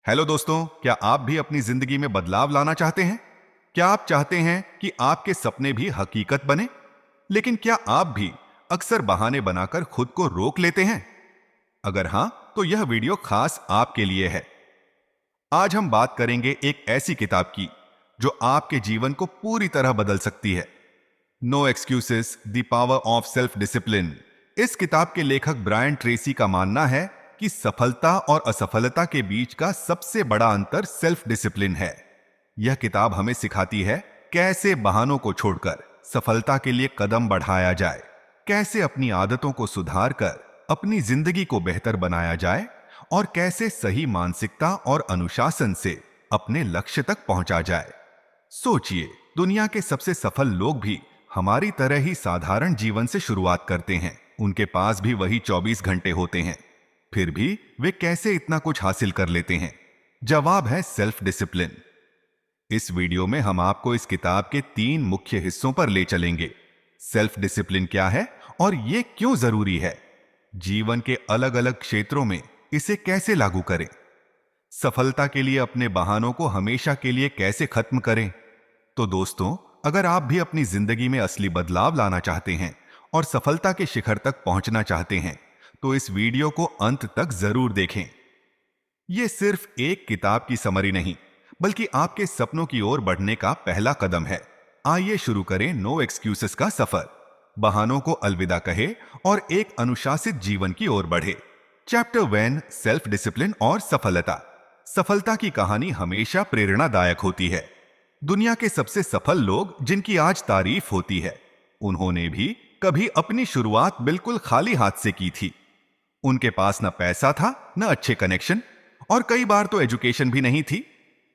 Hello दोस्तों, क्या आप भी अपनी जिंदगी में बदलाव लाना चाहते हैं? क्या आप चाहते हैं कि आपके सपने भी हकीकत बने? लेकिन क्या आप भी अक्सर बहाने बनाकर खुद को रोक लेते हैं? अगर हां, तो यह वीडियो खास आपके लिए है। आज हम बात करेंगे एक ऐसी किताब की जो आपके जीवन को पूरी तरह बदल सकती है। No excuses, the power of self discipline. इस किताब के लेखक ब्रायन ट्रेसी का मानना है कि सफलता और असफलता के बीच का सबसे बड़ा अंतर सेल्फ डिसिप्लिन है। यह किताब हमें सिखाती है कैसे बहानों को छोड़कर सफलता के लिए कदम बढ़ाया जाए, कैसे अपनी आदतों को सुधार कर अपनी जिंदगी को बेहतर बनाया जाए और कैसे सही मानसिकता और अनुशासन से अपने लक्ष्य तक पहुंचा जाए। सोचिए, दुनिया के सबसे सफल लोग भी हमारी तरह ही साधारण जीवन से शुरुआत करते हैं। उनके पास भी वही 24 घंटे होते हैं। फिर भी वे कैसे इतना कुछ हासिल कर लेते हैं? जवाब है सेल्फ डिसिप्लिन। इस वीडियो में हम आपको इस किताब के 3 मुख्य हिस्सों पर ले चलेंगे। सेल्फ डिसिप्लिन क्या है और यह क्यों जरूरी है? जीवन के अलग अलग क्षेत्रों में इसे कैसे लागू करें? सफलता के लिए अपने बहानों को हमेशा के लिए कैसे खत्म करें? तो दोस्तों, अगर आप भी अपनी जिंदगी में असली बदलाव लाना चाहते हैं और सफलता के शिखर तक पहुंचना चाहते हैं, तो इस वीडियो को अंत तक जरूर देखें। यह सिर्फ एक किताब की समरी नहीं, बल्कि आपके सपनों की ओर बढ़ने का पहला कदम है। आइए शुरू करें नो एक्सक्यूजेस का सफर। बहानों को अलविदा कहे और एक अनुशासित जीवन की ओर बढ़े। चैप्टर 1, सेल्फ डिसिप्लिन और सफलता। सफलता की कहानी हमेशा प्रेरणादायक होती है। दुनिया के सबसे सफल लोग जिनकी आज तारीफ होती है, उन्होंने भी कभी अपनी शुरुआत बिल्कुल खाली हाथ से की थी। उनके पास न पैसा था, न अच्छे कनेक्शन, और कई बार तो एजुकेशन भी नहीं थी।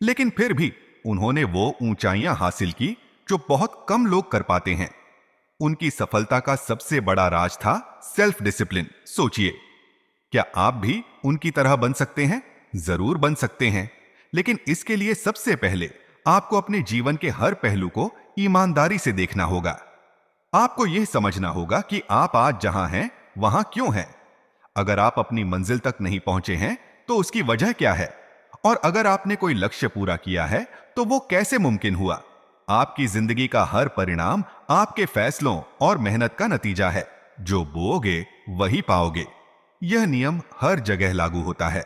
लेकिन फिर भी उन्होंने वो ऊंचाइयां हासिल की जो बहुत कम लोग कर पाते हैं। उनकी सफलता का सबसे बड़ा राज था सेल्फ डिसिप्लिन। सोचिए, क्या आप भी उनकी तरह बन सकते हैं? जरूर बन सकते हैं, लेकिन इसके लिए सबसे पहले आपको अपने जीवन के हर पहलू को ईमानदारी से देखना होगा। आपको यह समझना होगा कि आप आज जहां हैं वहां क्यों हैं। अगर आप अपनी मंजिल तक नहीं पहुंचे हैं तो उसकी वजह क्या है, और अगर आपने कोई लक्ष्य पूरा किया है तो वो कैसे मुमकिन हुआ। आपकी जिंदगी का हर परिणाम आपके फैसलों और मेहनत का नतीजा है। जो बोओगे वही पाओगे। यह नियम हर जगह लागू होता है।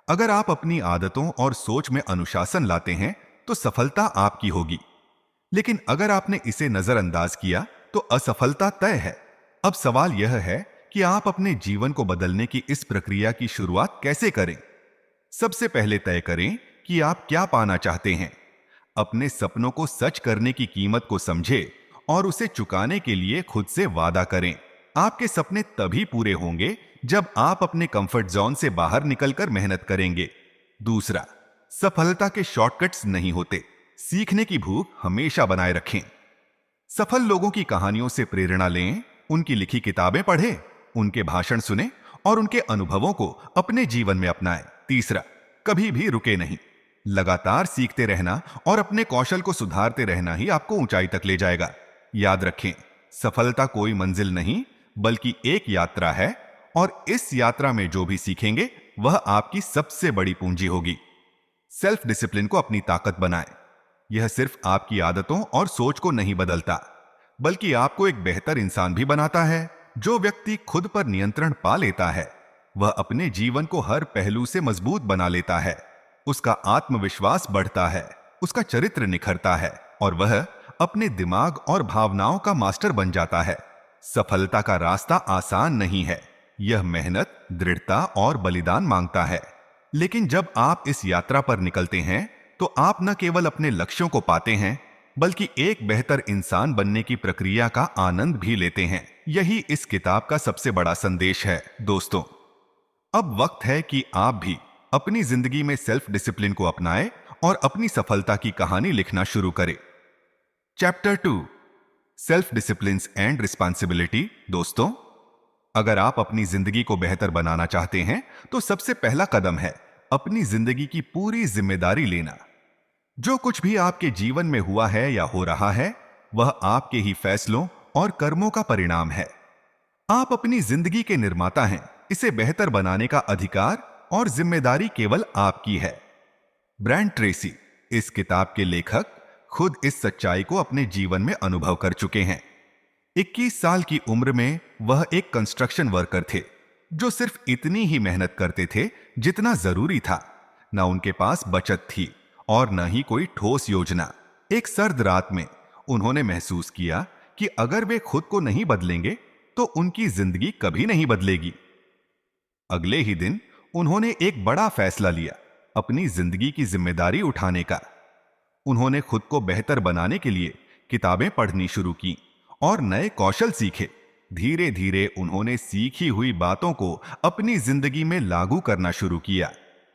अगर आप अपनी आदतों और सोच में अनुशासन लाते हैं तो सफलता आपकी होगी। लेकिन अगर आपने इसे नजरअंदाज किया तो असफलता तय है। अब सवाल यह है कि आप अपने जीवन को बदलने की इस प्रक्रिया की शुरुआत कैसे करें। सबसे पहले तय करें कि आप क्या पाना चाहते हैं। अपने सपनों को सच करने की कीमत को समझे और उसे चुकाने के लिए खुद से वादा करें। आपके सपने तभी पूरे होंगे जब आप अपने कंफर्ट जोन से बाहर निकलकर मेहनत करेंगे। दूसरा, सफलता के शॉर्टकट्स नहीं होते। सीखने की भूख हमेशा बनाए रखें। सफल लोगों की कहानियों से प्रेरणा लें, उनकी लिखी किताबें पढ़ें, उनके भाषण सुनें और उनके अनुभवों को अपने जीवन में अपनाएं। तीसरा, कभी भी रुके नहीं। लगातार सीखते रहना और अपने कौशल को सुधारते रहना ही आपको ऊंचाई तक ले जाएगा। याद रखें, सफलता कोई मंजिल नहीं, बल्कि एक यात्रा है, और इस यात्रा में जो भी सीखेंगे वह आपकी सबसे बड़ी पूंजी होगी। सेल्फ डिसिप्लिन को अपनी ताकत बनाएं। यह सिर्फ आपकी आदतों और सोच को नहीं बदलता, बल्कि आपको एक बेहतर इंसान भी बनाता है। जो व्यक्ति खुद पर नियंत्रण पा लेता है, वह अपने जीवन को हर पहलू से मजबूत बना लेता है। उसका आत्मविश्वास बढ़ता है, उसका चरित्र निखरता है और वह अपने दिमाग और भावनाओं का मास्टर बन जाता है। सफलता का रास्ता आसान नहीं है। यह मेहनत, दृढ़ता और बलिदान मांगता है। लेकिन जब आप इस यात्रा पर निकलते हैं तो आप न केवल अपने लक्ष्यों को पाते हैं, बल्कि एक बेहतर इंसान बनने की प्रक्रिया का आनंद भी लेते हैं। यही इस किताब का सबसे बड़ा संदेश है। दोस्तों, अब वक्त है कि आप भी अपनी जिंदगी में सेल्फ डिसिप्लिन को अपनाएं और अपनी सफलता की कहानी लिखना शुरू करें। Chapter 2, self discipline and responsibility. दोस्तों, अगर आप अपनी जिंदगी को बेहतर बनाना चाहते हैं तो सबसे पहला कदम है अपनी जिंदगी की पूरी जिम्मेदारी लेना। जो कुछ भी आपके जीवन में हुआ है या हो रहा है, वह आपके ही फैसलों और कर्मों का परिणाम है। आप अपनी जिंदगी के निर्माता हैं। इसे बेहतर बनाने का अधिकार और जिम्मेदारी केवल आपकी है। ब्रायन ट्रेसी, इस किताब के लेखक, खुद इस सच्चाई को अपने जीवन में अनुभव कर चुके हैं। 21 साल की उम्र में वह एक कंस्ट्रक्शन वर्कर थे जो सिर्फ इतनी ही मेहनत करते थे जितना जरूरी था। न उनके पास बचत थी और न ही कोई ठोस योजना। एक सर्द रात में उन्होंने महसूस किया कि अगर वे खुद को नहीं बदलेंगे तो उनकी जिंदगी कभी नहीं बदलेगी। अगले ही दिन उन्होंने एक बड़ा फैसला लिया, अपनी जिंदगी की जिम्मेदारी उठाने का। उन्होंने खुद को बेहतर बनाने के लिए किताबें पढ़नी शुरू की और नए कौशल सीखे। धीरे धीरे उन्होंने सीखी हुई बातों को अपनी जिंदगी में लागू करना शुरू किया।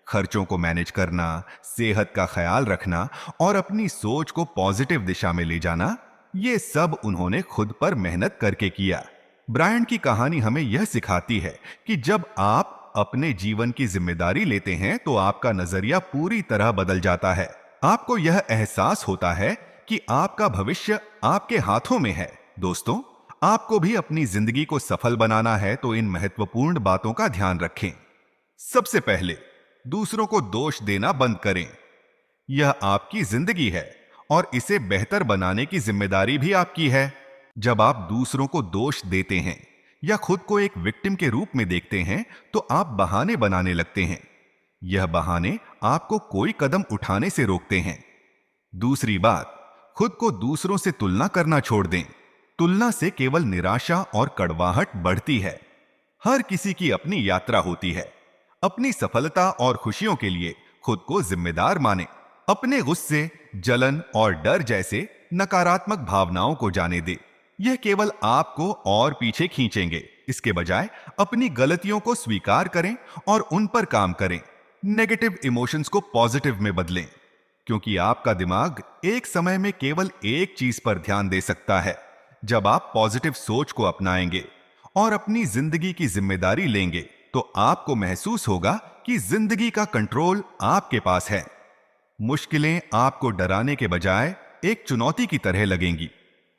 खर्चों को मैनेज करना, सेहत का ख्याल रखना और अपनी सोच को पॉजिटिव दिशा में ले जाना, ये सब उन्होंने खुद पर मेहनत करके किया। ब्रायन की कहानी हमें यह सिखाती है कि जब आप अपने जीवन की जिम्मेदारी लेते हैं तो आपका नजरिया पूरी तरह बदल जाता है। आपको यह एहसास होता है कि आपका भविष्य आपके हाथों में है। दोस्तों, आपको भी अपनी जिंदगी को सफल बनाना है तो इन महत्वपूर्ण बातों का ध्यान रखें। सबसे पहले, दूसरों को दोष देना बंद करें। यह आपकी जिंदगी है और इसे बेहतर बनाने की जिम्मेदारी भी आपकी है। जब आप दूसरों को दोष देते हैं या खुद को एक विक्टिम के रूप में देखते हैं तो आप बहाने बनाने लगते हैं। यह बहाने आपको कोई कदम उठाने से रोकते हैं। दूसरी बात, खुद को दूसरों से तुलना करना छोड़ दें। तुलना से केवल निराशा और कड़वाहट बढ़ती है। हर किसी की अपनी यात्रा होती है। अपनी सफलता और खुशियों के लिए खुद को जिम्मेदार माने। अपने गुस्से, जलन और डर जैसे नकारात्मक भावनाओं को जाने दे। यह केवल आपको और पीछे खींचेंगे। इसके बजाय अपनी गलतियों को स्वीकार करें और उन पर काम करें। नेगेटिव इमोशंस को पॉजिटिव में बदलें, क्योंकि आपका दिमाग एक समय में केवल एक चीज पर ध्यान दे सकता है। जब आप पॉजिटिव सोच को अपनाएंगे और अपनी जिंदगी की जिम्मेदारी लेंगे तो आपको महसूस होगा कि जिंदगी का कंट्रोल आपके पास है। मुश्किलें आपको डराने के बजाय एक चुनौती की तरह लगेंगी।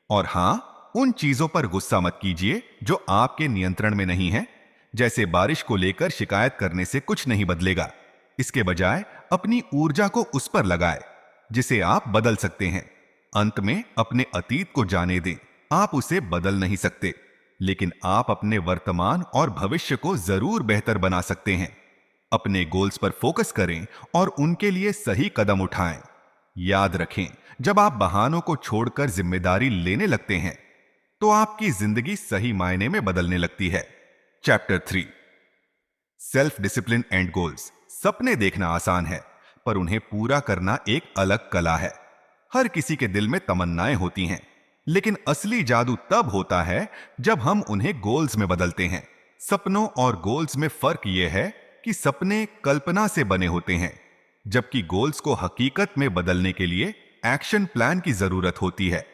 और हां, उन चीजों पर गुस्सा मत कीजिए जो आपके नियंत्रण में नहीं है। जैसे बारिश को लेकर शिकायत करने से कुछ नहीं बदलेगा। इसके बजाय अपनी ऊर्जा को उस पर लगाएं जिसे आप बदल सकते हैं। अंत में अपने अतीत को जाने दें। आप उसे बदल नहीं सकते, लेकिन आप अपने वर्तमान और भविष्य को जरूर बेहतर बना सकते हैं। अपने गोल्स पर फोकस करें और उनके लिए सही कदम उठाएं। याद रखें, जब आप बहानों को छोड़कर जिम्मेदारी लेने लगते हैं तो आपकी जिंदगी सही मायने में बदलने लगती है। Chapter 3, self discipline and goals. सपने देखना आसान है, पर उन्हें पूरा करना एक अलग कला है। हर किसी के दिल में तमन्नाएं होती हैं, लेकिन असली जादू तब होता है जब हम उन्हें गोल्स में बदलते हैं। सपनों और गोल्स में फर्क यह है कि सपने कल्पना से बने होते हैं, जबकि गोल्स को हकीकत में बदलने के लिए एक्शन प्लान की जरूरत होती है।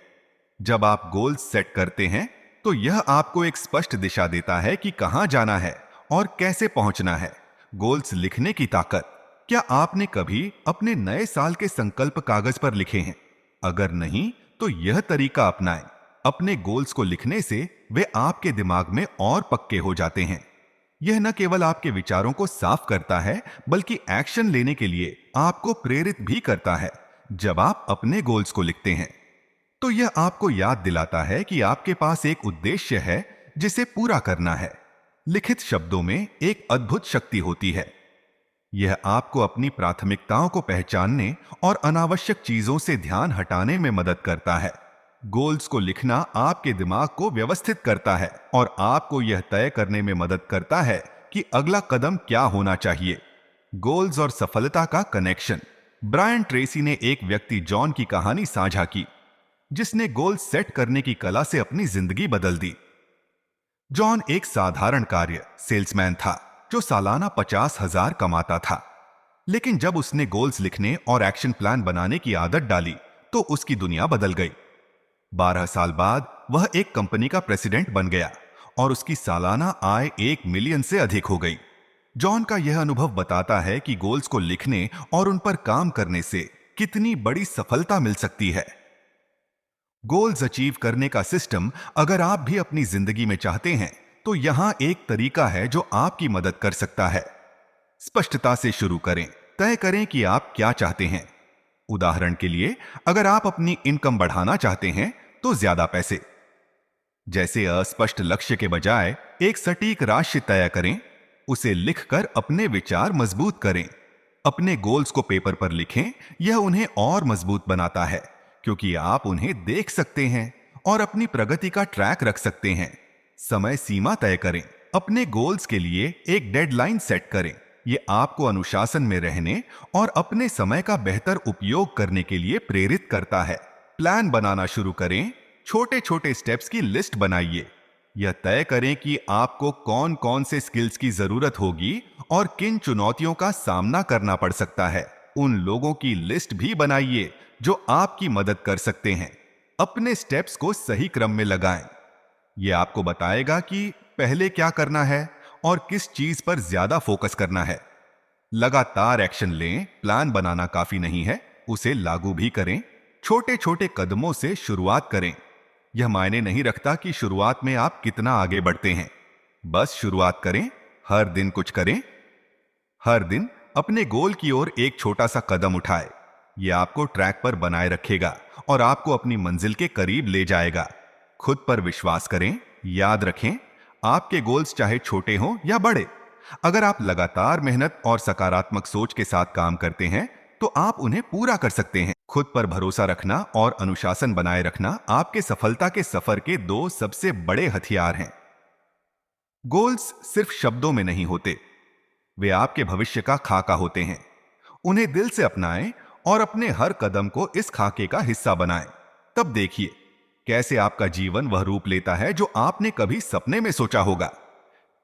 जब आप गोल्स सेट करते हैं तो यह आपको एक स्पष्ट दिशा देता है कि कहां जाना है और कैसे पहुंचना है। गोल्स लिखने की ताकत। क्या आपने कभी अपने नए साल के संकल्प कागज पर लिखे हैं? अगर नहीं तो यह तरीका अपनाएं। अपने गोल्स को लिखने से वे आपके दिमाग में और पक्के हो जाते हैं। यह न केवल आपके विचारों को साफ करता है, बल्कि एक्शन लेने के लिए आपको प्रेरित भी करता है। जब आप अपने गोल्स को लिखते हैं तो यह आपको याद दिलाता है कि आपके पास एक उद्देश्य है जिसे पूरा करना है। लिखित शब्दों में एक अद्भुत शक्ति होती है। यह आपको अपनी प्राथमिकताओं को पहचानने और अनावश्यक चीजों से ध्यान हटाने में मदद करता है। गोल्स को लिखना आपके दिमाग को व्यवस्थित करता है और आपको यह तय करने में मदद करता है कि अगला कदम क्या होना चाहिए। गोल्स और सफलता का कनेक्शन। ब्रायन ट्रेसी ने एक व्यक्ति जॉन की कहानी साझा की, जिसने गोल सेट करने की कला से अपनी जिंदगी बदल दी। जॉन एक साधारण कार्य सेल्समैन था जो सालाना 50,000 कमाता था। लेकिन जब उसने गोल्स लिखने और एक्शन प्लान बनाने की आदत डाली तो उसकी दुनिया बदल गई। 12 साल बाद वह एक कंपनी का प्रेसिडेंट बन गया और उसकी सालाना आय 1 मिलियन से अधिक हो गई। जॉन का यह अनुभव बताता है कि गोल्स को लिखने और उन पर काम करने से कितनी बड़ी सफलता मिल सकती है। गोल्स अचीव करने का सिस्टम। अगर आप भी अपनी जिंदगी में चाहते हैं तो यहां एक तरीका है जो आपकी मदद कर सकता है। स्पष्टता से शुरू करें। तय करें कि आप क्या चाहते हैं। उदाहरण के लिए, अगर आप अपनी इनकम बढ़ाना चाहते हैं तो ज्यादा पैसे जैसे अस्पष्ट लक्ष्य के बजाय एक सटीक राशि तय करें। उसे लिखकर अपने विचार मजबूत करें। अपने गोल्स को पेपर पर लिखें। यह उन्हें और मजबूत बनाता है क्योंकि आप उन्हें देख सकते हैं और अपनी प्रगति का ट्रैक रख सकते हैं। समय सीमा तय करें। अपने गोल्स के लिए एक डेडलाइन सेट करें। यह आपको अनुशासन में रहने और अपने समय का बेहतर उपयोग करने के लिए प्रेरित करता है। प्लान बनाना शुरू करें। छोटे छोटे स्टेप्स की लिस्ट बनाइए। यह तय करें कि आपको कौन कौन से स्किल्स की जरूरत होगी और किन चुनौतियों का सामना करना पड़ सकता है। उन लोगों की लिस्ट भी बनाइए जो आपकी मदद कर सकते हैं। अपने स्टेप्स को सही क्रम में लगाएं। यह आपको बताएगा कि पहले क्या करना है और किस चीज पर ज्यादा फोकस करना है। लगातार एक्शन लें। प्लान बनाना काफी नहीं है, उसे लागू भी करें। छोटे छोटे कदमों से शुरुआत करें। यह मायने नहीं रखता कि शुरुआत में आप कितना आगे बढ़ते हैं, बस शुरुआत करें। हर दिन कुछ करें। हर दिन अपने गोल की ओर एक छोटा सा कदम उठाए। यह आपको ट्रैक पर बनाए रखेगा और आपको अपनी मंजिल के करीब ले जाएगा। खुद पर विश्वास करें। याद रखें, आपके गोल्स चाहे छोटे हों या बड़े, अगर आप लगातार मेहनत और सकारात्मक सोच के साथ काम करते हैं तो आप उन्हें पूरा कर सकते हैं। खुद पर भरोसा रखना और अनुशासन बनाए रखना आपके सफलता के सफर के दो सबसे बड़े हथियार हैं। गोल्स सिर्फ शब्दों में नहीं होते, वे आपके भविष्य का खाका होते हैं। उन्हें दिल से अपनाएं और अपने हर कदम को इस खाके का हिस्सा बनाएं। तब देखिए कैसे आपका जीवन वह रूप लेता है जो आपने कभी सपने में सोचा होगा।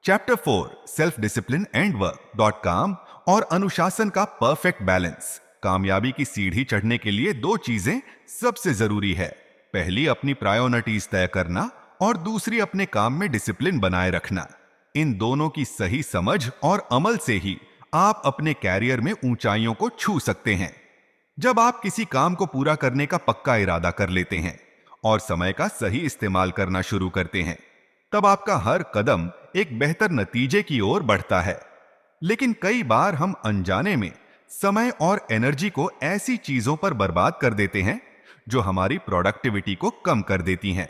Chapter 4 self discipline and work .com और अनुशासन का परफेक्ट बैलेंस। कामयाबी की सीढ़ी चढ़ने के लिए दो चीजें सबसे जरूरी है। पहली अपनी प्रायोरिटीज तय करना और दूसरी अपने काम में डिसिप्लिन बनाए रखना। इन दोनों की सही समझ और अमल से ही आप अपने कैरियर में ऊंचाइयों को छू सकते हैं। जब आप किसी काम को पूरा करने का पक्का इरादा कर लेते हैं और समय का सही इस्तेमाल करना शुरू करते हैं, तब आपका हर कदम एक बेहतर नतीजे की ओर बढ़ता है। लेकिन कई बार हम अनजाने में समय और एनर्जी को ऐसी चीजों पर बर्बाद कर देते हैं जो हमारी प्रोडक्टिविटी को कम कर देती हैं।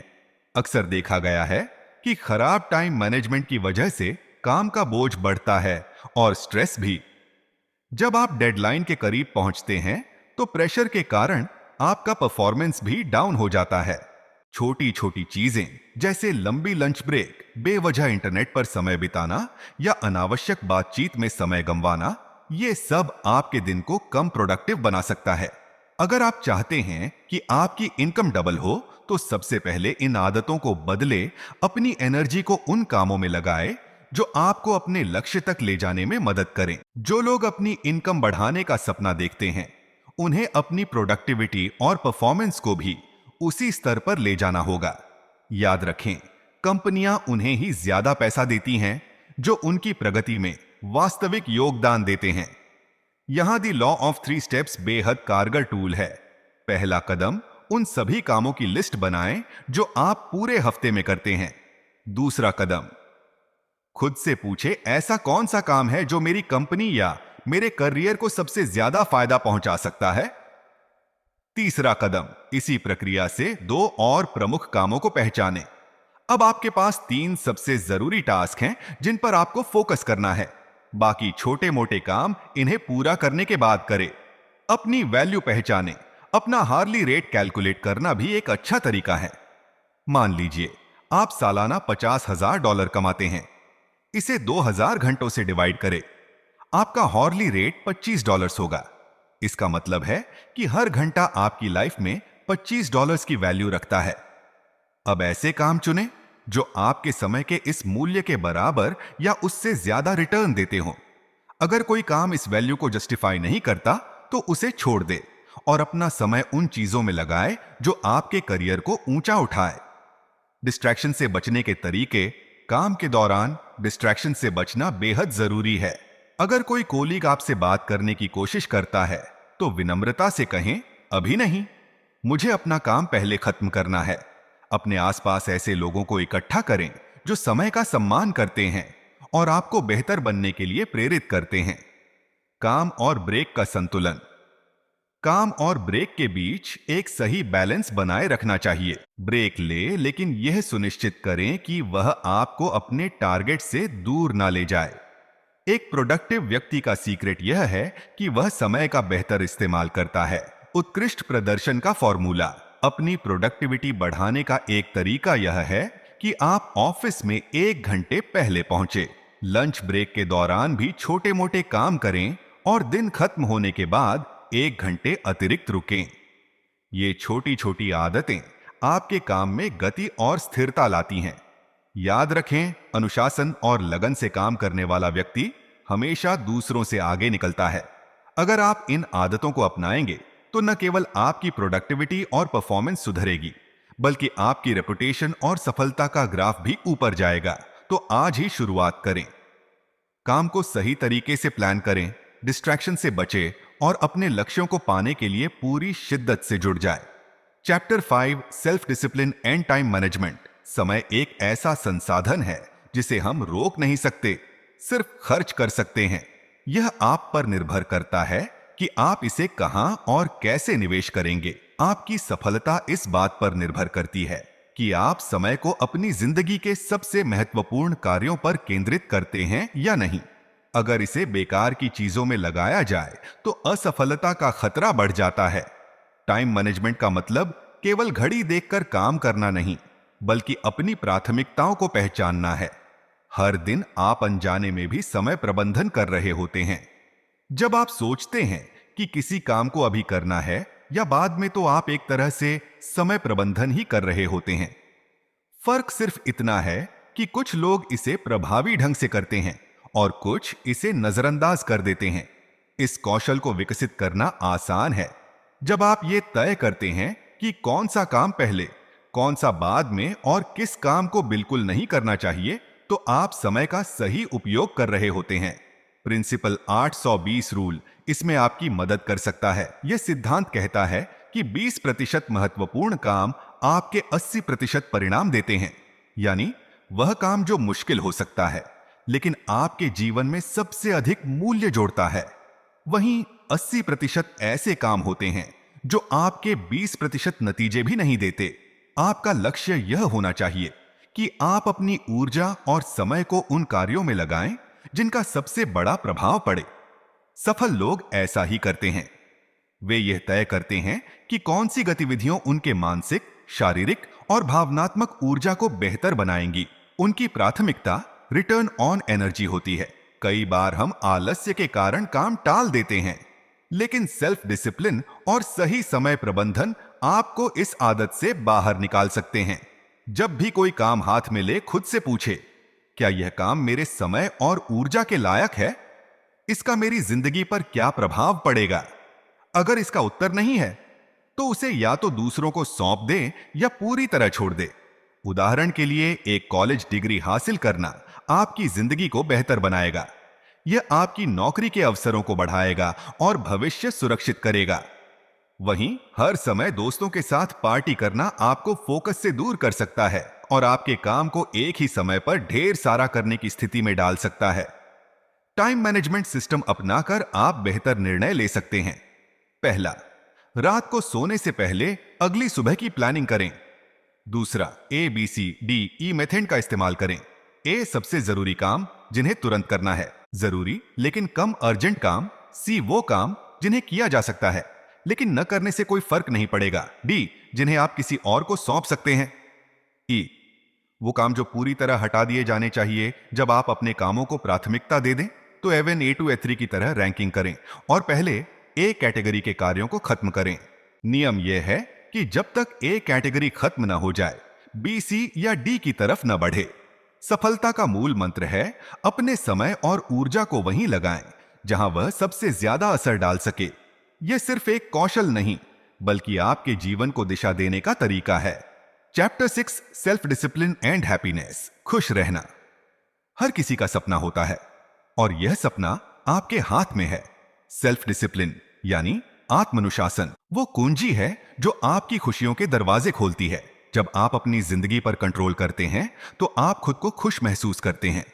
अक्सर देखा गया है कि खराब टाइम मैनेजमेंट की वजह से काम का बोझ बढ़ता है और स्ट्रेस भी। जब आप डेडलाइन के करीब पहुंचते हैं तो प्रेशर के कारण आपका परफॉर्मेंस भी डाउन हो जाता है। छोटी छोटी चीजें जैसे लंबी लंच ब्रेक, बेवजह इंटरनेट पर समय बिताना या अनावश्यक बातचीत में समय गंवाना, ये सब आपके दिन को कम प्रोडक्टिव बना सकता है। अगर आप चाहते हैं कि आपकी इनकम डबल हो तो सबसे पहले इन आदतों को बदले। अपनी एनर्जी को उन कामों में लगाए जो आपको अपने लक्ष्य तक ले जाने में मदद करें। जो लोग अपनी इनकम बढ़ाने का सपना देखते हैं, उन्हें अपनी प्रोडक्टिविटी और परफॉर्मेंस को भी उसी स्तर पर ले जाना होगा। याद रखें, कंपनियां उन्हें ही ज्यादा पैसा देती हैं जो उनकी प्रगति में वास्तविक योगदान देते हैं। यहां दी लॉ ऑफ 3 स्टेप्स बेहद कारगर टूल है। पहला कदम, उन सभी कामों की लिस्ट बनाएं जो आप पूरे हफ्ते में करते हैं। दूसरा कदम, खुद से पूछे ऐसा कौन सा काम है जो मेरी कंपनी या मेरे करियर को सबसे ज्यादा फायदा पहुंचा सकता है। तीसरा कदम, इसी प्रक्रिया से दो और प्रमुख कामों को पहचानें। अब आपके पास 3 सबसे जरूरी टास्क हैं जिन पर आपको फोकस करना है। बाकी छोटे मोटे काम इन्हें पूरा करने के बाद करें। अपनी वैल्यू पहचानें। अपना हार्ली रेट कैलकुलेट करना भी एक अच्छा तरीका है। मान लीजिए आप सालाना $50,000 कमाते हैं। इसे 2000 घंटों से डिवाइड करें। आपका हॉर्ली रेट $25 होगा। इसका मतलब है कि हर घंटा आपकी लाइफ में $25 की वैल्यू रखता है। अब ऐसे काम चुनें जो आपके समय के इस मूल्य के बराबर या उससे ज्यादा रिटर्न देते हो। अगर कोई काम इस वैल्यू को जस्टिफाई नहीं करता तो उसे छोड़ दे और अपना समय उन चीजों में लगाए जो आपके करियर को ऊंचा उठाए। डिस्ट्रैक्शन से बचने के तरीके। काम के दौरान डिस्ट्रैक्शन से बचना बेहद जरूरी है। अगर कोई कोलीग आपसे बात करने की कोशिश करता है तो विनम्रता से कहें, अभी नहीं, मुझे अपना काम पहले खत्म करना है। अपने आसपास ऐसे लोगों को इकट्ठा करें जो समय का सम्मान करते हैं और आपको बेहतर बनने के लिए प्रेरित करते हैं। काम और ब्रेक का संतुलन। काम और ब्रेक के बीच एक सही बैलेंस बनाए रखना चाहिए। ब्रेक ले, लेकिन यह सुनिश्चित करें कि वह आपको अपने टारगेट से दूर ना ले जाए। एक प्रोडक्टिव व्यक्ति का सीक्रेट यह है कि वह समय का बेहतर इस्तेमाल करता है। उत्कृष्ट प्रदर्शन का फॉर्मूला। अपनी प्रोडक्टिविटी बढ़ाने का एक तरीका यह है कि आप ऑफिस में 1 घंटे पहले पहुंचे। लंच ब्रेक के दौरान भी छोटे मोटे काम करें और दिन खत्म होने के बाद 1 घंटे अतिरिक्त रुकें। ये छोटी छोटी आदतें आपके काम में गति और स्थिरता लाती हैं। याद रखें, अनुशासन और लगन से काम करने वाला व्यक्ति हमेशा दूसरों से आगे निकलता है। अगर आप इन आदतों को अपनाएंगे तो न केवल आपकी प्रोडक्टिविटी और परफॉर्मेंस सुधरेगी, बल्कि आपकी रेपुटेशन और सफलता का ग्राफ भी ऊपर जाएगा। तो आज ही शुरुआत करें। काम को सही तरीके से प्लान करें, डिस्ट्रैक्शन से बचें और अपने लक्ष्यों को पाने के लिए पूरी शिद्दत से जुट जाए। Chapter 5, self discipline and time management. समय एक ऐसा संसाधन है जिसे हम रोक नहीं सकते, सिर्फ खर्च कर सकते हैं। यह आप पर निर्भर करता है कि आप इसे कहां और कैसे निवेश करेंगे। आपकी सफलता इस बात पर निर्भर करती है कि आप समय को अपनी जिंदगी के सबसे महत्वपूर्ण कार्यों पर केंद्रित करते हैं या नहीं। अगर इसे बेकार की चीजों में लगाया जाए तो असफलता का खतरा बढ़ जाता है। टाइम मैनेजमेंट का मतलब केवल घड़ी देखकर काम करना नहीं, बल्कि अपनी प्राथमिकताओं को पहचानना है। हर दिन आप अनजाने में भी समय प्रबंधन कर रहे होते हैं। जब आप सोचते हैं कि किसी काम को अभी करना है या बाद में, तो आप एक तरह से समय प्रबंधन ही कर रहे होते हैं। फर्क सिर्फ इतना है कि कुछ लोग इसे प्रभावी ढंग से करते हैं और कुछ इसे नजरअंदाज कर देते हैं। इस कौशल को विकसित करना आसान है जब आप ये तय करते हैं कि कौन सा काम पहले, कौन सा बाद में और किस काम को बिल्कुल नहीं करना चाहिए, तो आप समय का सही उपयोग कर रहे होते हैं। प्रिंसिपल 820 रूल इसमें आपकी मदद कर सकता है। यह सिद्धांत कहता है कि 20% महत्वपूर्ण काम आपके 80% परिणाम देते हैं। यानी वह काम जो मुश्किल हो सकता है लेकिन आपके जीवन में सबसे अधिक मूल्य जोड़ता है। वहीं 80% ऐसे काम होते हैं जो आपके 20% नतीजे भी नहीं देते। आपका लक्ष्य यह होना चाहिए कि आप अपनी ऊर्जा और समय को उन कार्यों में लगाएं जिनका सबसे बड़ा प्रभाव पड़े। सफल लोग ऐसा ही करते हैं। वे यह तय करते हैं कि कौन सी गतिविधियां उनके मानसिक, शारीरिक और भावनात्मक ऊर्जा को बेहतर बनाएंगी। उनकी प्राथमिकता रिटर्न ऑन एनर्जी होती है। कई बार हम आलस्य के कारण काम टाल देते हैं, लेकिन सेल्फ डिसिप्लिन और सही समय प्रबंधन आपको इस आदत से बाहर निकाल सकते हैं। जब भी कोई काम हाथ में ले, खुद से पूछे, क्या यह काम मेरे समय और ऊर्जा के लायक है? इसका मेरी जिंदगी पर क्या प्रभाव पड़ेगा? अगर इसका उत्तर नहीं है तो उसे या तो दूसरों को सौंप दें या पूरी तरह छोड़ दें। उदाहरण के लिए, एक कॉलेज डिग्री हासिल करना आपकी जिंदगी को बेहतर बनाएगा। यह आपकी नौकरी के अवसरों को बढ़ाएगा और भविष्य सुरक्षित करेगा। वहीं हर समय दोस्तों के साथ पार्टी करना आपको फोकस से दूर कर सकता है और आपके काम को एक ही समय पर ढेर सारा करने की स्थिति में डाल सकता है। टाइम मैनेजमेंट सिस्टम अपनाकर आप बेहतर निर्णय ले सकते हैं। पहला, रात को सोने से पहले अगली सुबह की प्लानिंग करें। दूसरा, ABCDE मेथड का इस्तेमाल करें। ए, सबसे जरूरी काम जिन्हें तुरंत करना है, जरूरी लेकिन कम अर्जेंट काम। सी, वो काम जिन्हें किया जा सकता है लेकिन न करने से कोई फर्क नहीं पड़ेगा। डी, जिन्हें आप किसी और को सौंप सकते हैं। ई, वो काम जो पूरी तरह हटा दिए जाने चाहिए। जब आप अपने कामों को प्राथमिकता दे दें तो A1, A2, A3 की तरह रैंकिंग करें और पहले ए कैटेगरी के कार्यों को खत्म करें। नियम यह है कि जब तक ए कैटेगरी खत्म न हो जाए, बी, सी या डी की तरफ न बढ़े। सफलता का मूल मंत्र है अपने समय और ऊर्जा को वहीं लगाएं जहां वह सबसे ज्यादा असर डाल सके। यह सिर्फ एक कौशल नहीं, बल्कि आपके जीवन को दिशा देने का तरीका है। Chapter 6, self discipline and happiness. खुश रहना हर किसी का सपना होता है और यह सपना आपके हाथ में है। सेल्फ डिसिप्लिन यानी आत्मानुशासन वो कुंजी है जो आपकी खुशियों के दरवाजे खोलती है। जब आप अपनी जिंदगी पर कंट्रोल करते हैं तो आप खुद को खुश महसूस करते हैं।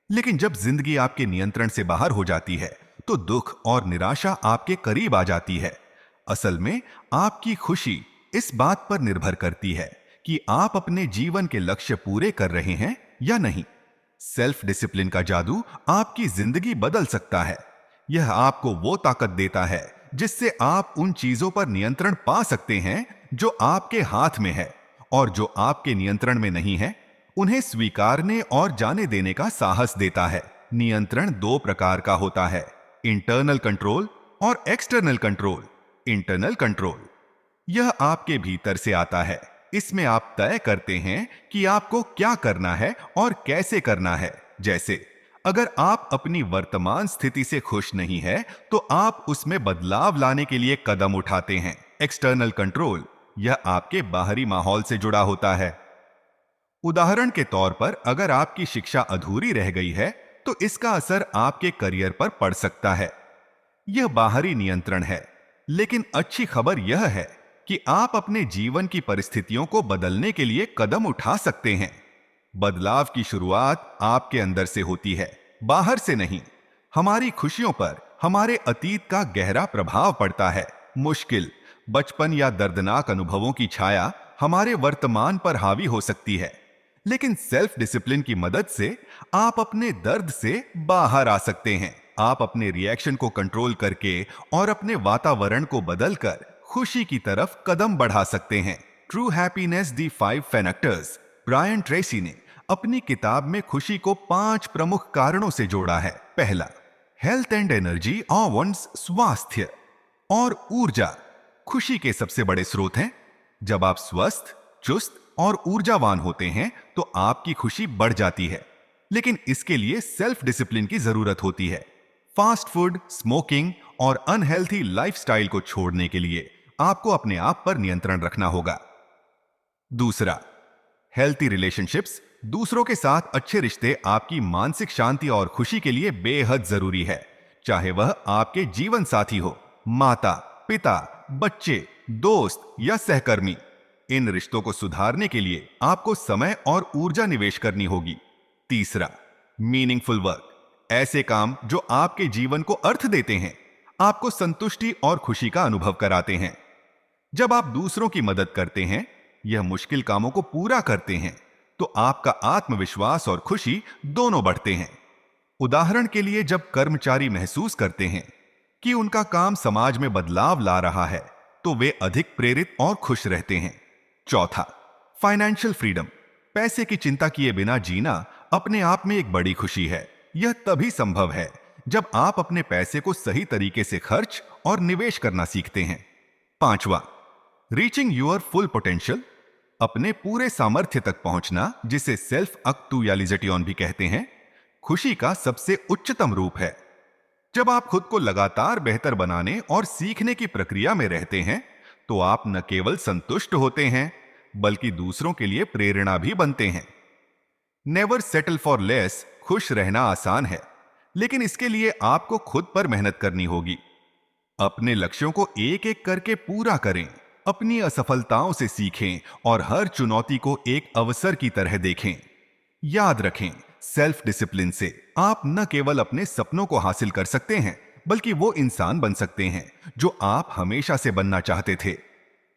लेकिन जब जिंदगी आपके नियंत्रण से बाहर हो जाती है तो दुख और निराशा आपके करीब आ जाती है। असल में आपकी खुशी इस बात पर निर्भर करती है कि आप अपने जीवन के लक्ष्य पूरे कर रहे हैं या नहीं। सेल्फ डिसिप्लिन का जादू आपकी जिंदगी बदल सकता है। यह आपको वो ताकत देता है जिससे आप उन चीजों पर नियंत्रण पा सकते हैं जो आपके हाथ में है, और जो आपके नियंत्रण में नहीं है उन्हें स्वीकारने और जाने देने का साहस देता है। नियंत्रण दो प्रकार का होता है, इंटरनल कंट्रोल और एक्सटर्नल कंट्रोल। इंटरनल कंट्रोल यह आपके भीतर से आता है। इसमें आप तय करते हैं कि आपको क्या करना है और कैसे करना है। जैसे अगर आप अपनी वर्तमान स्थिति से खुश नहीं है तो आप उसमें बदलाव लाने के लिए कदम उठाते हैं। एक्सटर्नल कंट्रोल यह आपके बाहरी माहौल से जुड़ा होता है। उदाहरण के तौर पर अगर आपकी शिक्षा अधूरी रह गई है तो इसका असर आपके करियर पर पड़ सकता है। यह बाहरी नियंत्रण है, लेकिन अच्छी खबर यह है कि आप अपने जीवन की परिस्थितियों को बदलने के लिए कदम उठा सकते हैं। बदलाव की शुरुआत आपके अंदर से होती है, बाहर से नहीं। हमारी खुशियों पर हमारे अतीत का गहरा प्रभाव पड़ता है। मुश्किल, बचपन या दर्दनाक अनुभवों की छाया हमारे वर्तमान पर हावी हो सकती है, लेकिन सेल्फ डिसिप्लिन की मदद से आप अपने दर्द से बाहर आ सकते हैं। आप अपने रिएक्शन को कंट्रोल करके और अपने वातावरण को बदलकर खुशी की तरफ कदम बढ़ा सकते हैं। ट्रू हैप्पीनेस दी 5 फैक्टर्स ब्रायन ट्रेसी ने अपनी किताब में खुशी को 5 प्रमुख कारणों से जोड़ा है। पहला, हेल्थ एंड एनर्जी और वंस स्वास्थ्य और ऊर्जा खुशी के सबसे बड़े स्रोत हैं। जब आप स्वस्थ, चुस्त और ऊर्जावान होते हैं तो आपकी खुशी बढ़ जाती है, लेकिन इसके लिए सेल्फ डिसिप्लिन की जरूरत होती है। फास्ट फूड, स्मोकिंग और अनहेल्थी लाइफस्टाइल को छोड़ने के लिए आपको अपने आप पर नियंत्रण रखना होगा। दूसरा, हेल्थी रिलेशनशिप्स, दूसरों के साथ अच्छे रिश्ते आपकी मानसिक शांति और खुशी के लिए बेहद जरूरी है। चाहे वह आपके जीवन साथी हो, माता, पिता, बच्चे, दोस्त या सहकर्मी। इन रिश्तों को सुधारने के लिए आपको समय और ऊर्जा निवेश करनी होगी। तीसरा, मीनिंगफुल वर्क, ऐसे काम जो आपके जीवन को अर्थ देते हैं, आपको संतुष्टि और खुशी का अनुभव कराते हैं। जब आप दूसरों की मदद करते हैं, यह मुश्किल कामों को पूरा करते हैं, तो आपका आत्मविश्वास और खुशी दोनों बढ़ते हैं। उदाहरण के लिए जब कर्मचारी महसूस करते हैं कि उनका काम समाज में बदलाव ला रहा है, तो वे अधिक प्रेरित और खुश रहते हैं। चौथा, फाइनेंशियल फ्रीडम, पैसे की चिंता किए बिना जीना अपने आप में एक बड़ी खुशी है। यह तभी संभव है जब आप अपने पैसे को सही तरीके से खर्च और निवेश करना सीखते हैं। पांचवा, रीचिंग योर फुल पोटेंशियल, अपने पूरे सामर्थ्य तक पहुंचना, जिसे सेल्फ एक्चुअलाइजेशन भी कहते हैं, खुशी का सबसे उच्चतम रूप है। जब आप खुद को लगातार बेहतर बनाने और सीखने की प्रक्रिया में रहते हैं, तो आप न केवल संतुष्ट होते हैं, बल्कि दूसरों के लिए प्रेरणा भी बनते हैं। नेवर सेटल फॉर लेस, खुश रहना आसान है, लेकिन इसके लिए आपको खुद पर मेहनत करनी होगी। अपने लक्ष्यों को एक एक करके पूरा करें, अपनी असफलताओं से सीखें और हर चुनौती को एक अवसर की तरह देखें। याद रखें, सेल्फ डिसिप्लिन से आप न केवल अपने सपनों को हासिल कर सकते हैं, बल्कि वो इंसान बन सकते हैं जो आप हमेशा से बनना चाहते थे।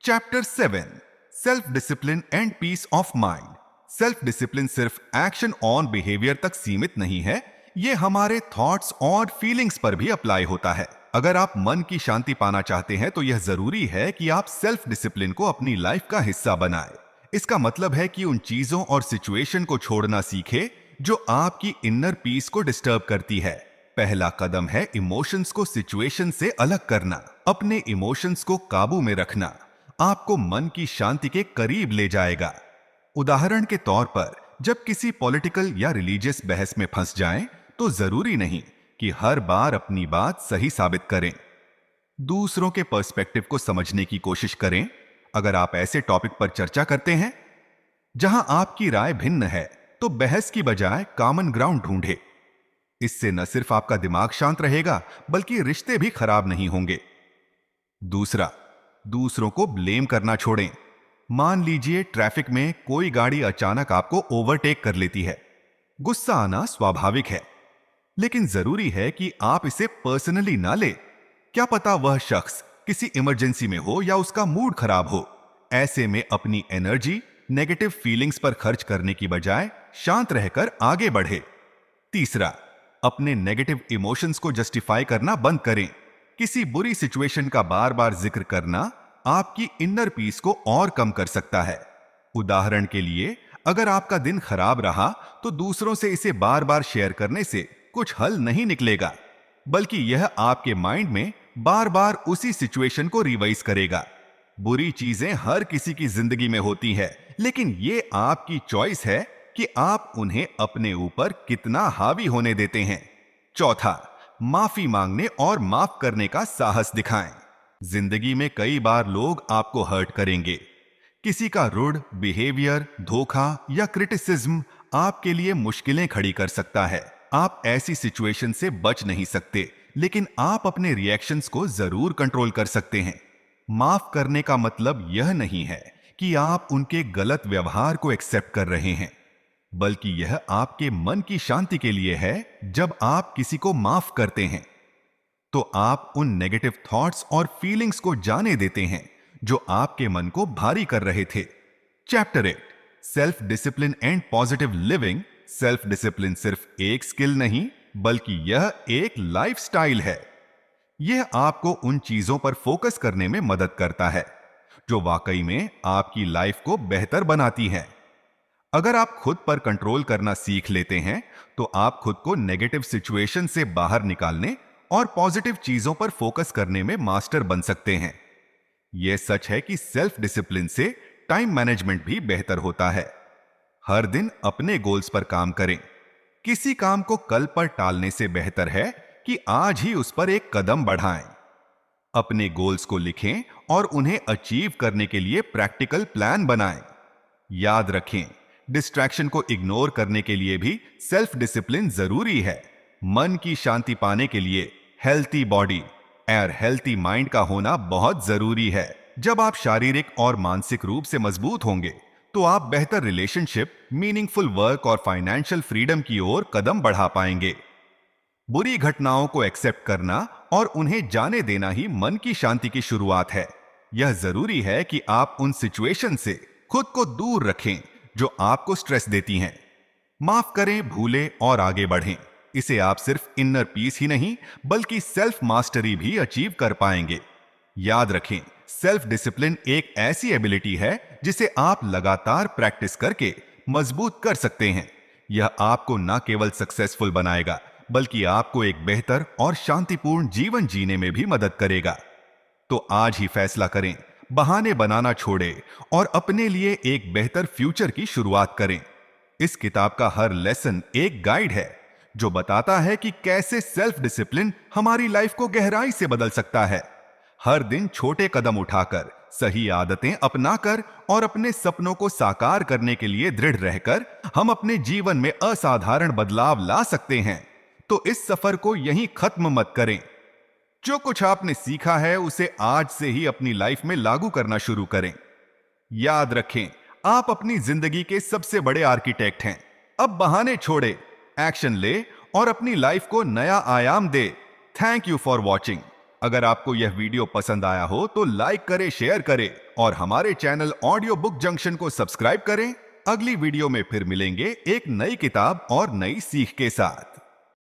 Chapter 7, self discipline and peace of mind. Self discipline सिर्फ एक्शन ऑन बिहेवियर तक सीमित नहीं है, यह हमारे थॉट्स और फीलिंग्स पर भी अप्लाई होता है। अगर आप मन की शांति पाना चाहते हैं तो यह जरूरी है कि आप सेल्फ डिसिप्लिन को अपनी लाइफ का हिस्सा बनाएं। इसका मतलब है कि उन चीजों और सिचुएशन को छोड़ना सीखें जो आपकी इनर पीस को डिस्टर्ब करती है। पहला कदम है इमोशंस को सिचुएशन से अलग करना। अपने इमोशंस को काबू में रखना आपको मन की शांति के करीब ले जाएगा। उदाहरण के तौर पर जब किसी पॉलिटिकल या रिलीजियस बहस में फंस जाएं, तो जरूरी नहीं कि हर बार अपनी बात सही साबित करें। दूसरों के पर्सपेक्टिव को समझने की कोशिश करें। अगर आप ऐसे टॉपिक पर चर्चा करते हैं जहां आपकी राय भिन्न है, तो बहस की बजाय कॉमन ग्राउंड ढूंढें। इससे न सिर्फ आपका दिमाग शांत रहेगा, बल्कि रिश्ते भी खराब नहीं होंगे। दूसरा, दूसरों को ब्लेम करना छोड़ें। मान लीजिए ट्रैफिक में कोई गाड़ी अचानक आपको ओवरटेक कर लेती है। गुस्सा आना स्वाभाविक है, लेकिन जरूरी है कि आप इसे पर्सनली ना ले। क्या पता वह शख्स किसी इमरजेंसी में हो या उसका मूड खराब हो। ऐसे में अपनी एनर्जी नेगेटिव फीलिंग्स पर खर्च करने की बजाय शांत रहकर आगे बढ़े। तीसरा, अपने नेगेटिव इमोशंस को जस्टिफाई करना बंद करें। किसी बुरी सिचुएशन का बार बार जिक्र करना आपकी इनर पीस को और कम कर सकता है। उदाहरण के लिए, अगर आपका दिन खराब रहा तो दूसरों से इसे बार बार शेयर करने से कुछ हल नहीं निकलेगा, बल्कि यह आपके माइंड में बार बार उसी सिचुएशन को रिवाइज करेगा। बुरी चीजें हर किसी की जिंदगी में होती है, लेकिन ये आपकी चॉइस है कि आप उन्हें अपने ऊपर कितना हावी होने देते हैं। चौथा, माफी मांगने और माफ करने का साहस दिखाएं। जिंदगी में कई बार लोग आपको हर्ट करेंगे। किसी का रूड बिहेवियर, धोखा या क्रिटिसिज्म आपके लिए मुश्किलें खड़ी कर सकता है। आप ऐसी सिचुएशन से बच नहीं सकते, लेकिन आप अपने रिएक्शंस को जरूर कंट्रोल कर सकते हैं। माफ करने का मतलब यह नहीं है कि आप उनके गलत व्यवहार को एक्सेप्ट कर रहे हैं, बल्कि यह आपके मन की शांति के लिए है। जब आप किसी को माफ करते हैं तो आप उन नेगेटिव थॉट्स और फीलिंग्स को जाने देते हैं जो आपके मन को भारी कर रहे थे। Chapter 8, self discipline and positive living. Self discipline सिर्फ एक स्किल नहीं, बल्कि यह एक लाइफस्टाइल है। यह आपको उन चीजों पर फोकस करने में मदद करता है जो वाकई में आपकी लाइफ को बेहतर बनाती हैं। अगर आप खुद पर कंट्रोल करना सीख लेते हैं तो आप खुद को नेगेटिव सिचुएशन से बाहर निकालने और पॉजिटिव चीजों पर फोकस करने में मास्टर बन सकते हैं। यह सच है कि सेल्फ डिसिप्लिन से टाइम मैनेजमेंट भी बेहतर होता है। हर दिन अपने गोल्स पर काम करें। किसी काम को कल पर टालने से बेहतर है कि आज ही उस पर एक कदम बढ़ाएं। अपने गोल्स को लिखें और उन्हें अचीव करने के लिए प्रैक्टिकल प्लान बनाएं। याद रखें, डिस्ट्रैक्शन को इग्नोर करने के लिए भी सेल्फ डिसिप्लिन जरूरी है। मन की शांति पाने के लिए हेल्थी बॉडी और हेल्थी माइंड का होना बहुत जरूरी है। जब आप शारीरिक और मानसिक रूप से मजबूत होंगे तो आप बेहतर रिलेशनशिप, मीनिंगफुल वर्क और फाइनेंशियल फ्रीडम की ओर कदम बढ़ा पाएंगे। बुरी घटनाओं को एक्सेप्ट करना और उन्हें जाने देना ही मन की शांति की शुरुआत है। यह जरूरी है कि आप उन सिचुएशन से खुद को दूर रखें जो आपको स्ट्रेस देती हैं। माफ करें, भूलें और आगे बढ़ें। इसे आप सिर्फ इनर पीस ही नहीं, बल्कि सेल्फ मास्टरी भी अचीव कर पाएंगे। याद रखें, सेल्फ डिसिप्लिन एक ऐसी एबिलिटी है जिसे आप लगातार प्रैक्टिस करके मजबूत कर सकते हैं। यह आपको न केवल सक्सेसफुल बनाएगा, बल्कि आपको एक बेहतर और शांतिपूर्ण जीवन जीने में भी मदद करेगा। तो आज ही फैसला करें, बहाने बनाना छोड़ें और अपने लिए एक बेहतर फ्यूचर की शुरुआत करें। इस किताब का हर लेसन एक गाइड है जो बताता है कि कैसे सेल्फ डिसिप्लिन हमारी लाइफ को गहराई से बदल सकता है। हर दिन छोटे कदम उठाकर, सही आदतें अपनाकर और अपने सपनों को साकार करने के लिए दृढ़ रहकर हम अपने जीवन में असाधारण बदलाव ला सकते हैं। तो इस सफर को यहीं खत्म मत करें। जो कुछ आपने सीखा है उसे आज से ही अपनी लाइफ में लागू करना शुरू करें। याद रखें, आप अपनी जिंदगी के सबसे बड़े आर्किटेक्ट हैं। अब बहाने छोड़े, एक्शन ले और अपनी लाइफ को नया आयाम दे। Thank you for watching. अगर आपको यह वीडियो पसंद आया हो तो लाइक करें, शेयर करें और हमारे चैनल ऑडियो बुक जंक्शन को सब्सक्राइब करें। अगली वीडियो में फिर मिलेंगे एक नई किताब और नई सीख के साथ।